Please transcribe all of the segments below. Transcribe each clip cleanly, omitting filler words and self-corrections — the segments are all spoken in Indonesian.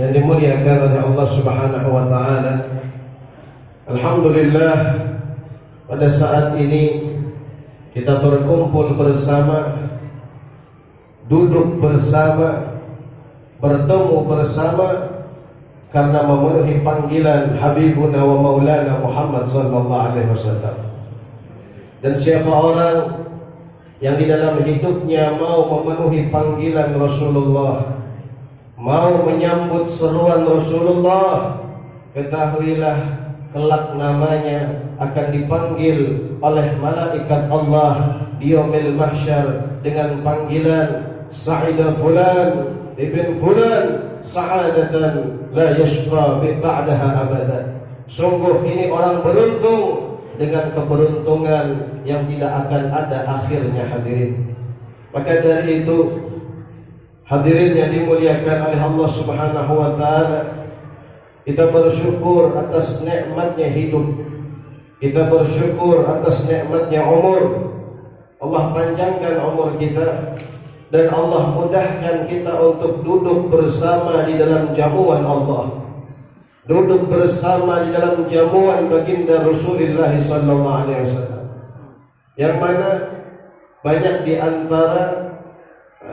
yang dimuliakan oleh Allah Subhanahu wa taala. Alhamdulillah, pada saat ini kita berkumpul bersama, duduk bersama, bertemu bersama karena memenuhi panggilan Habibuna wa Maulana Muhammad sallallahu alaihi wasallam. Dan siapa orang yang di dalam hidupnya mau memenuhi panggilan Rasulullah, mau menyambut seruan Rasulullah, ketahuilah kelak namanya akan dipanggil oleh malaikat Allah di yaumil mahsyar dengan panggilan Sa'ida fulan ibn fulan sa'adatan la yashqa ba'daha abada. Sungguh ini orang beruntung dengan keberuntungan yang tidak akan ada akhirnya, hadirin. Maka dari itu, hadirin yang dimuliakan oleh Allah Subhanahu wa taala, kita bersyukur atas nikmatnya hidup. Kita bersyukur atas nikmatnya umur. Allah panjangkan umur kita dan Allah mudahkan kita untuk duduk bersama di dalam jamuan Allah. Duduk bersama di dalam jamuan baginda Rasulullah sallallahu alaihi wasallam. Yang mana banyak di antara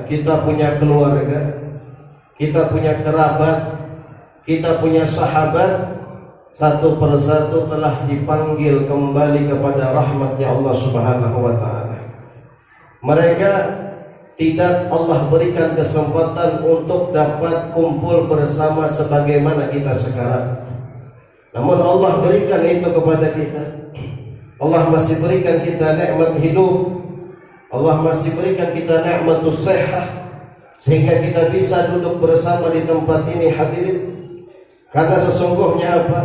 kita punya keluarga, kita punya kerabat, kita punya sahabat, satu persatu telah dipanggil kembali kepada rahmatnya Allah Subhanahu wa taala. Mereka tidak Allah berikan kesempatan untuk dapat kumpul bersama sebagaimana kita sekarang. Namun Allah berikan itu kepada kita. Allah masih berikan kita nikmat hidup. Allah masih berikan kita nikmatus sehat, sehingga kita bisa duduk bersama di tempat ini, hadirin. Karena sesungguhnya apa?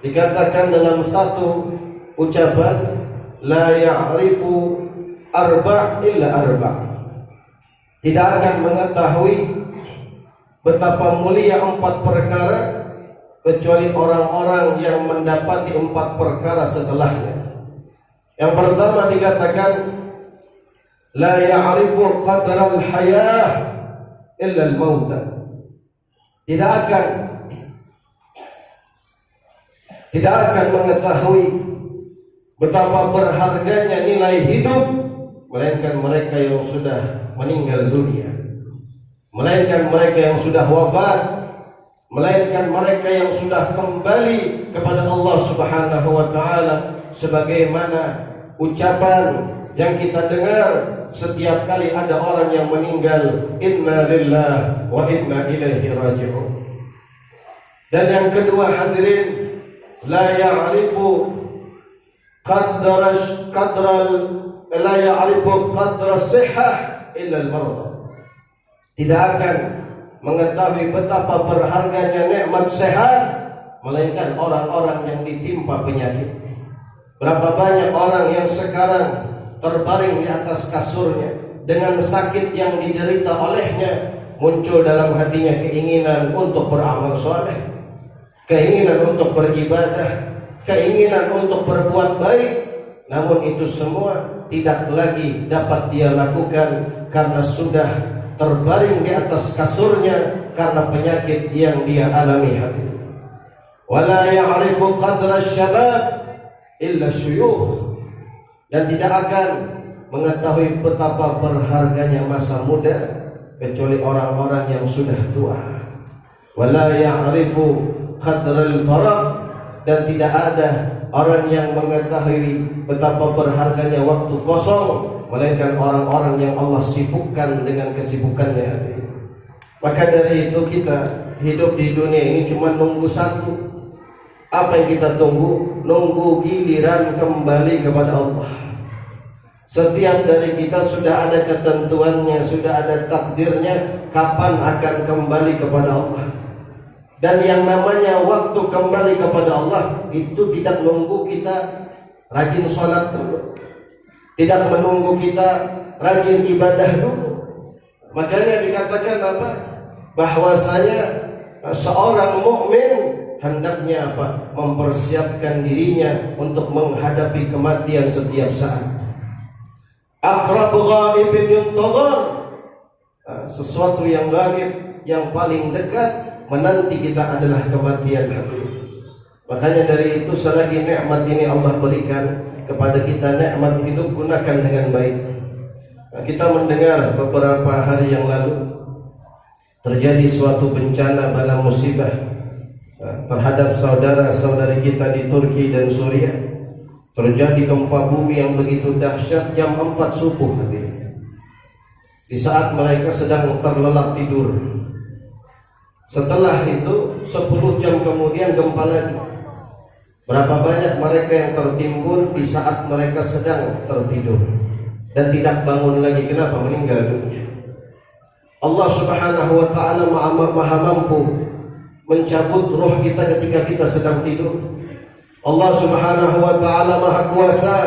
Dikatakan dalam satu ucapan, la ya'rifu arba' illa arba'. Tidak akan mengetahui betapa mulia 4 perkara kecuali orang-orang yang mendapati 4 perkara setelahnya. Yang pertama dikatakan, la ya'rifu qadral hayah illa al-mauta. Tidak akan mengetahui betapa berharganya nilai hidup melainkan mereka yang sudah meninggal dunia, melainkan mereka yang sudah wafat, melainkan mereka yang sudah kembali kepada Allah Subhanahu wa taala, sebagaimana ucapan yang kita dengar setiap kali ada orang yang meninggal, inna lillahi wa inna ilaihi raji'un. Dan yang kedua, hadirin, la ya'rifu la ya'rifu qadra sihah illa al-marda. Tidak akan mengetahui betapa berharganya nikmat sehat melainkan orang-orang yang ditimpa penyakit. Berapa banyak orang yang sekarang terbaring di atas kasurnya dengan sakit yang diderita olehnya, muncul dalam hatinya keinginan untuk beramal soleh, keinginan untuk beribadah, keinginan untuk berbuat baik, namun itu semua tidak lagi dapat dia lakukan karena sudah terbaring di atas kasurnya karena penyakit yang dia alami. Wala ya'rifu qadra syabab illa syuyukh. Dan tidak akan mengetahui betapa berharganya masa muda kecuali orang-orang yang sudah tua. Wala ya'rifu qadral faragh. Dan tidak ada orang yang mengetahui betapa berharganya waktu kosong melainkan orang-orang yang Allah sibukkan dengan kesibukannya. Maka dari itu kita hidup di dunia ini cuma nunggu satu. Apa yang kita tunggu? Nunggu giliran kembali kepada Allah. Setiap dari kita sudah ada ketentuannya, sudah ada takdirnya kapan akan kembali kepada Allah. Dan yang namanya waktu kembali kepada Allah itu tidak menunggu kita rajin sholat dulu, tidak menunggu kita rajin ibadah dulu. Makanya dikatakan apa? Bahwasanya seorang mukmin hendaknya apa? Mempersiapkan dirinya untuk menghadapi kematian setiap saat. Aqrabu ghaibin yuntadhar, sesuatu yang gaib yang paling dekat menanti kita adalah kematian. Makanya dari itu selagi nikmat ini Allah berikan kepada kita, nikmat hidup, gunakan dengan baik. Kita mendengar beberapa hari yang lalu terjadi suatu bencana bala musibah terhadap saudara-saudari kita di Turki dan Suriah. Terjadi gempa bumi yang begitu dahsyat jam 4 subuh tadi. Di saat mereka sedang terlelap tidur. Setelah itu 10 jam kemudian gempa lagi. Berapa banyak mereka yang tertimbun di saat mereka sedang tertidur dan tidak bangun lagi. Kenapa? Meninggal dunia. Allah Subhanahu wa ta'ala maha mampu mencabut roh kita ketika kita sedang tidur. Allah Subhanahu wa ta'ala maha kuasa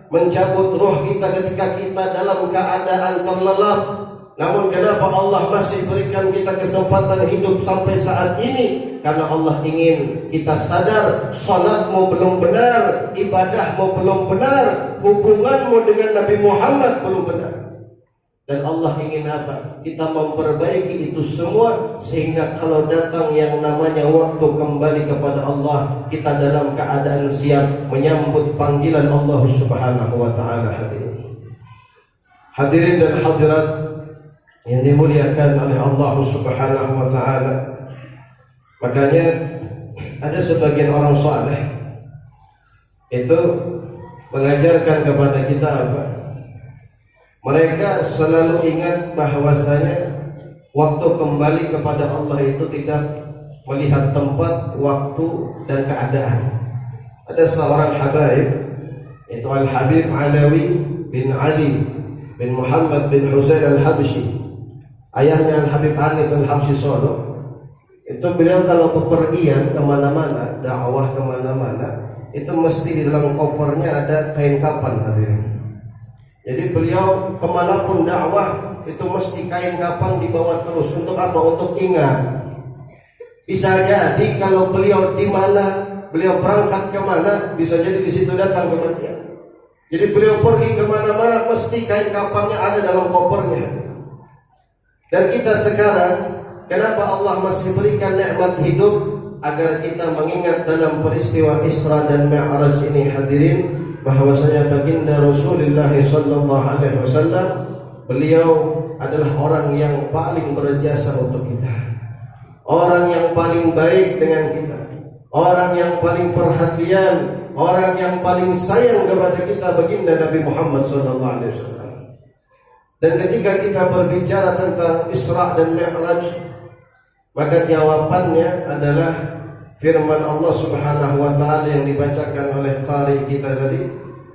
mencabut roh kita ketika kita dalam keadaan terlelap. Namun kenapa Allah masih berikan kita kesempatan hidup sampai saat ini? Karena Allah ingin kita sadar, salatmu belum benar, ibadahmu belum benar, hubunganmu dengan Nabi Muhammad belum benar. Dan Allah ingin apa? Kita memperbaiki itu semua, sehingga kalau datang yang namanya waktu kembali kepada Allah, kita dalam keadaan siap menyambut panggilan Allah Subhanahu wa ta'ala. Hadirin dan hadirat yang dimuliakan oleh Allah Subhanahu wa ta'ala. Makanya ada sebagian orang saleh itu mengajarkan kepada kita apa? Mereka selalu ingat bahwasanya waktu kembali kepada Allah itu tidak melihat tempat, waktu, dan keadaan. Ada seorang habaib, itu Al-Habib Alawi bin Ali bin Muhammad bin Husain Al-Habsyi, ayahnya Al-Habib Anis Al-Habsyi Solo. Itu beliau kalau bepergian kemana-mana, dakwah kemana-mana, itu mesti di dalam kopernya ada kain kapan, hadirin. Jadi beliau kemanapun dakwah itu mesti kain kapan dibawa terus. Untuk apa? Untuk ingat. Bisa jadi kalau beliau di mana, beliau berangkat kemana, bisa jadi di situ datang kematian. Jadi beliau pergi kemana-mana mesti kain kapannya ada dalam kopernya. Dan kita sekarang, kenapa Allah masih berikan nikmat hidup? Agar kita mengingat dalam peristiwa Isra dan Mi'raj ini, hadirin, bahwasanya baginda Rasulullah sallallahu alaihi wasallam, beliau adalah orang yang paling berjasa untuk kita, orang yang paling baik dengan kita, orang yang paling perhatian, orang yang paling sayang kepada kita, baginda Nabi Muhammad sallallahu alaihi wasallam. Dan ketika kita berbicara tentang Isra dan Mi'raj, maka jawabannya adalah firman Allah Subhanahu wa ta'ala yang dibacakan oleh qari kita tadi,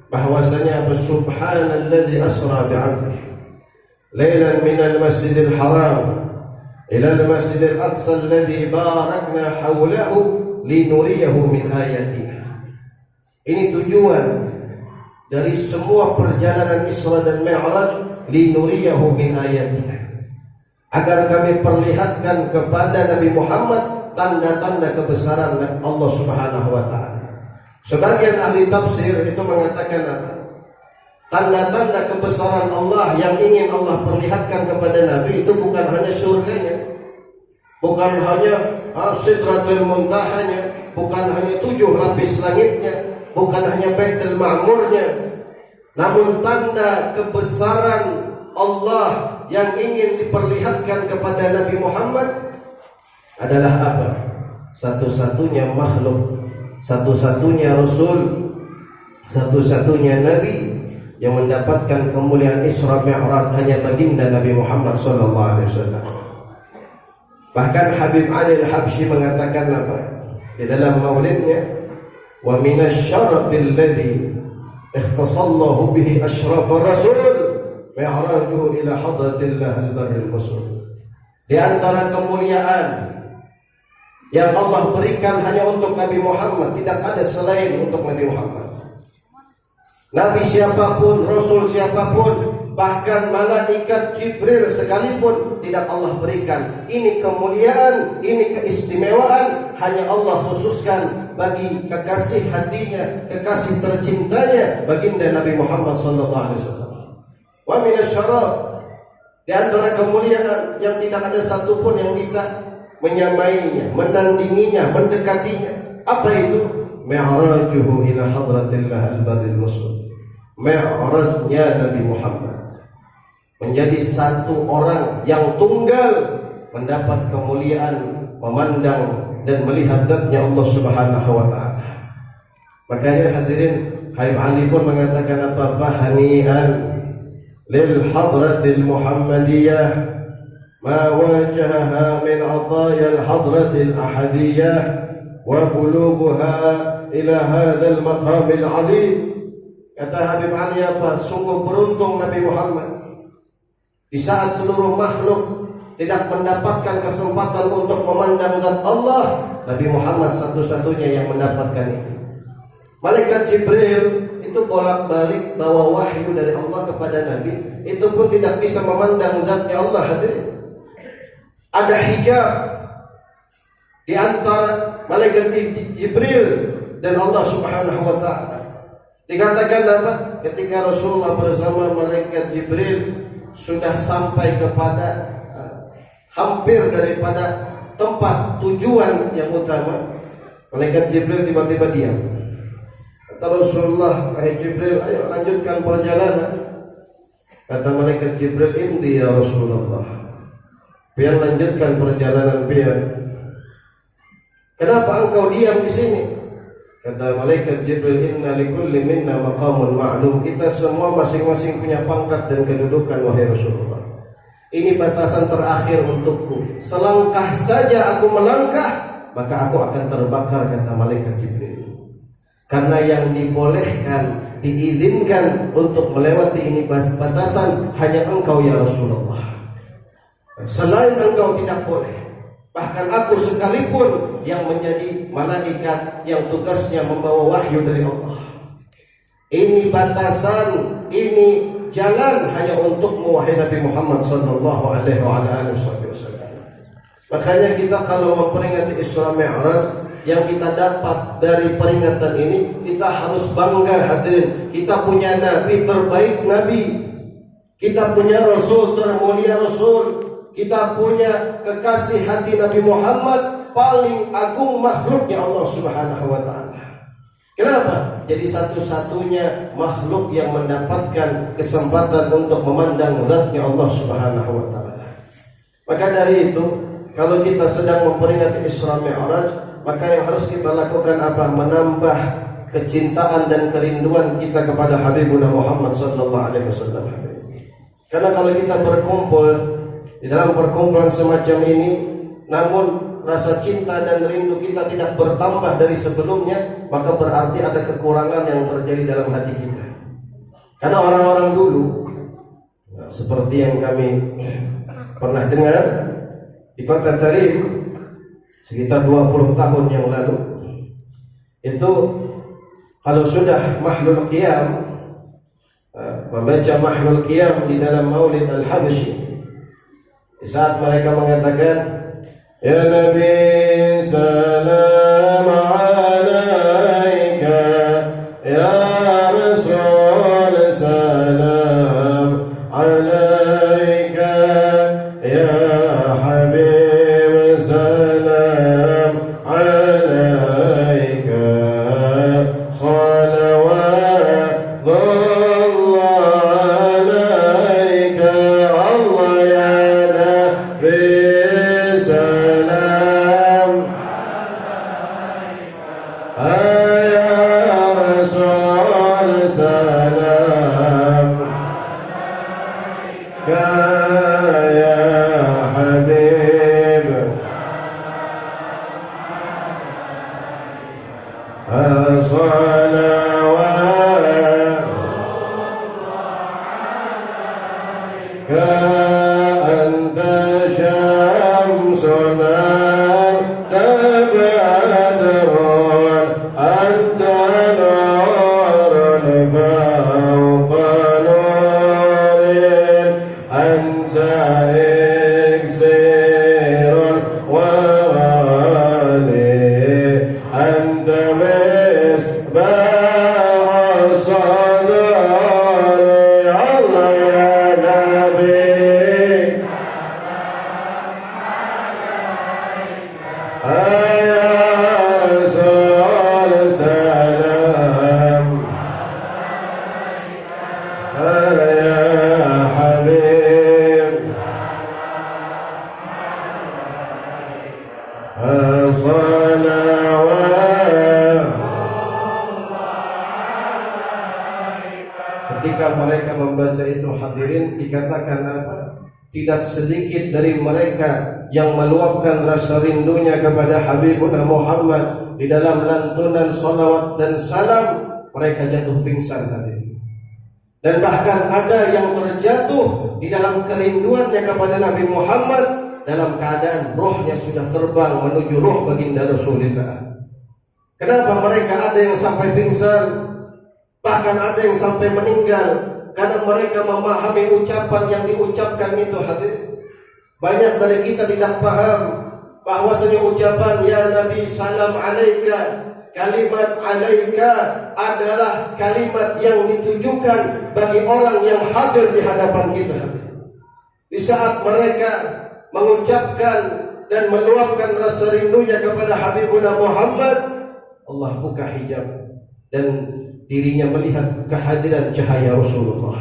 bahwasanya subhanalladzi asra bi'abdihi lailan minal masjidil haram ila al-masjidil aqsa alladzi barakna hawlahu linuriyahu min ayatina. Ini tujuan dari semua perjalanan Isra dan Mi'raj, linuriyahu min ayatina, agar kami perlihatkan kepada Nabi Muhammad tanda-tanda kebesaran Allah Subhanahu wa ta'ala. Sebagian ahli tafsir itu mengatakan apa? Tanda-tanda kebesaran Allah yang ingin Allah perlihatkan kepada Nabi itu bukan hanya surganya, bukan hanya Sidratul Muntahanya, bukan hanya 7 lapis langitnya, bukan hanya Baitul Ma'murnya, namun tanda kebesaran Allah yang ingin diperlihatkan kepada Nabi Muhammad adalah apa? Satu-satunya makhluk, satu-satunya Rasul, satu-satunya Nabi yang mendapatkan kemuliaan Isra Mi'raj hanya baginda Nabi Muhammad SAW. Bahkan Habib Ali Al-Habsyi mengatakan apa? Di dalam maulidnya, wa minasyarafil ladzi ikhtasallahu bihi asyrafar rasul mi'rajuhu ila hadratillah al-barril masul. Di antara kemuliaan yang Allah berikan hanya untuk Nabi Muhammad, tidak ada selain untuk Nabi Muhammad. Nabi siapapun, Rasul siapapun, bahkan malaikat Jibril sekalipun tidak Allah berikan. Ini kemuliaan, ini keistimewaan hanya Allah khususkan bagi kekasih hatinya, kekasih tercintanya, baginda Nabi Muhammad SAW. Wa minasyaraf, di antara kemuliaan yang tidak ada satupun yang bisa menyamainya, menandinginya, mendekatinya. Apa itu? Mi'rajuhu ila hadratillah al-barril musul. Mi'rajnya Nabi Muhammad menjadi satu orang yang tunggal mendapat kemuliaan, memandang dan melihat zatnya Allah Subhanahu wa taala. Makanya hadirin, Habib Ali pun mengatakan apa? Fahani'an lil hadratil Muhammadiyah ma wajahaha min ataya al hadratil ahadiyah wa qulubuha ila hadzal maqamil azim. Kata Habib Ali apa? Sungguh beruntung Nabi Muhammad di saat seluruh makhluk tidak mendapatkan kesempatan untuk memandang zat Allah, Nabi Muhammad satu-satunya yang mendapatkan itu. Malaikat Jibril itu bolak-balik bawa wahyu dari Allah kepada Nabi, itu pun tidak bisa memandang zatnya Allah. Hadirin, ada hijab di antara malaikat Jibril dan Allah Subhanahu wa taala. Dikatakan apa? Ketika Rasulullah bersama malaikat Jibril sudah sampai kepada hampir daripada tempat tujuan yang utama, malaikat Jibril tiba-tiba diam. Kata Rasulullah, "Wahai Jibril, ayo lanjutkan perjalanan." Kata malaikat Jibril, "Imdi ya Rasulullah." Biar lanjutkan perjalanan biar. Kenapa engkau diam di sini? Kata malaikat Jibril, "Inna likulli minna maqamun ma'lum." Kita semua masing-masing punya pangkat dan kedudukan, wahai Rasulullah. Ini batasan terakhir untukku. Selangkah saja aku melangkah, maka aku akan terbakar, kata malaikat Jibril. Karena yang dibolehkan, diizinkan untuk melewati ini batasan hanya engkau ya Rasulullah. Selain engkau tidak boleh. Bahkan aku sekalipun yang menjadi malaikat yang tugasnya membawa wahyu dari Allah. Ini batasan, ini jalan hanya untukmu wahai Nabi Muhammad sallallahu alaihi wasallam. Makanya kita kalau memperingati Isra Mi'raj, yang kita dapat dari peringatan ini, kita harus bangga hadirin. Kita punya Nabi terbaik Nabi. Kita punya Rasul termulia Rasul. Kita punya kekasih hati Nabi Muhammad, paling agung makhluknya Allah Subhanahu wa taala. Kenapa? Jadi satu-satunya makhluk yang mendapatkan kesempatan untuk memandang zatnya Allah Subhanahu wa taala. Maka dari itu, kalau kita sedang memperingati Isra Mi'raj, maka yang harus kita lakukan apa? Menambah kecintaan dan kerinduan kita kepada Habibuna Muhammad sallallahu alaihi wasallam. Karena kalau kita berkumpul di dalam perkumpulan semacam ini, namun rasa cinta dan rindu kita tidak bertambah dari sebelumnya, maka berarti ada kekurangan yang terjadi dalam hati kita. Karena orang-orang dulu, seperti yang kami pernah dengar di kota Tarim sekitar 20 tahun yang lalu, itu kalau sudah Mahlul Qiyam, membaca Mahlul Qiyam di dalam Maulid Al-Habsyi, di saat mereka mengatakan, "Ya Nabi salam alaika, ya Rasul salam alaika, ya Habib salam alaika, salawat Allah ya Salam Ketika mereka membaca itu hadirin, dikatakan apa? Tidak sedikit dari mereka yang meluapkan rasa rindunya kepada Habibuna Muhammad di dalam lantunan salawat dan salam, mereka jatuh pingsan hadirin. Dan bahkan ada yang terjatuh di dalam kerinduannya kepada Nabi Muhammad dalam keadaan rohnya sudah terbang menuju roh baginda Rasulullah. Kenapa mereka ada yang sampai pingsan? Bahkan ada yang sampai meninggal karena mereka memahami ucapan yang diucapkan itu hadirin. Banyak dari kita tidak paham bahwasanya ucapan ya Nabi salam alaika, kalimat alaika adalah kalimat yang ditujukan bagi orang yang hadir di hadapan kita. Di saat mereka mengucapkan dan meluapkan rasa rindunya kepada Habibuna Muhammad, Allah buka hijab dan dirinya melihat kehadiran cahaya Rasulullah.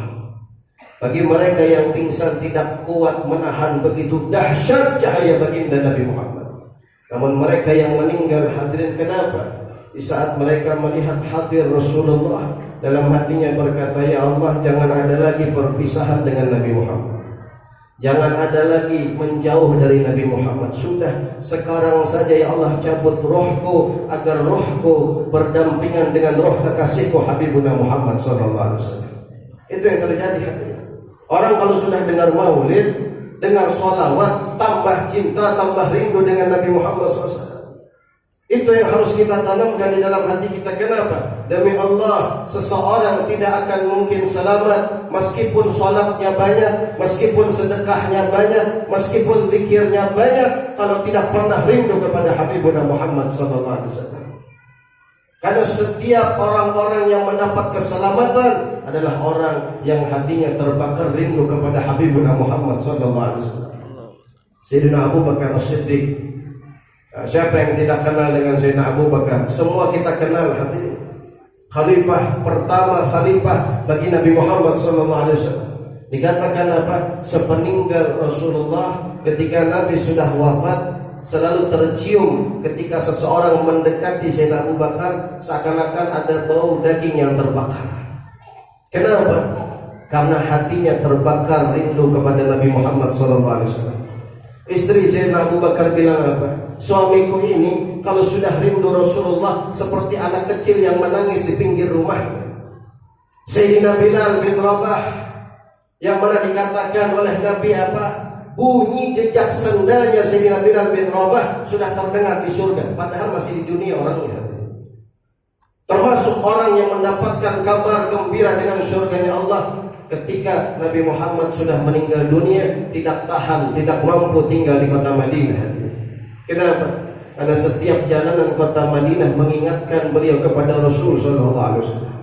Bagi mereka yang pingsan tidak kuat menahan begitu dahsyat cahaya baginda Nabi Muhammad. Namun mereka yang meninggal hadirin, kenapa? Di saat mereka melihat hadir Rasulullah, dalam hatinya berkata, ya Allah, jangan ada lagi perpisahan dengan Nabi Muhammad. Jangan ada lagi menjauh dari Nabi Muhammad. Sudah, sekarang saja ya Allah cabut rohku, agar rohku berdampingan dengan roh kekasihku Habibuna Muhammad SAW. Itu yang terjadi hadirin. Orang kalau sudah dengar maulid, dengar sholawat, tambah cinta, tambah rindu dengan Nabi Muhammad SAW. Itu yang harus kita tanamkan di dalam hati kita. Kenapa? Demi Allah, seseorang tidak akan mungkin selamat meskipun sholatnya banyak, meskipun sedekahnya banyak, meskipun zikirnya banyak, kalau tidak pernah rindu kepada Habibuna Muhammad SAW. Karena setiap orang-orang yang mendapat keselamatan adalah orang yang hatinya terbakar rindu kepada Habibuna Muhammad SAW. Sayyidina Abu Bakar As-Siddiq. Siapa yang tidak kenal dengan Sayyidina Abu Bakar? Semua kita kenal hadirin. Khalifah pertama, khalifah bagi Nabi Muhammad SAW. Dikatakan apa? Sepeninggal Rasulullah, ketika Nabi sudah wafat, selalu tercium ketika seseorang mendekati Sayyidina Abu Bakar, seakan-akan ada bau daging yang terbakar. Kenapa? Karena hatinya terbakar rindu kepada Nabi Muhammad SAW. Istri Sayyidina Abu Bakar bilang apa? Suamiku ini kalau sudah rindu Rasulullah seperti anak kecil yang menangis di pinggir rumahnya. Sayyidina Bilal bin Rabah, yang mana dikatakan oleh Nabi apa? Bunyi jejak sendalnya Sayyidina Bilal bin Rabah sudah terdengar di surga, padahal masih di dunia orangnya. Termasuk orang yang mendapatkan kabar gembira dengan surganya Allah ketika Nabi Muhammad sudah meninggal dunia, tidak tahan, tidak mampu tinggal di kota Madinah. Kenapa? Karena setiap jalanan kota Madinah mengingatkan beliau kepada Rasul SAW.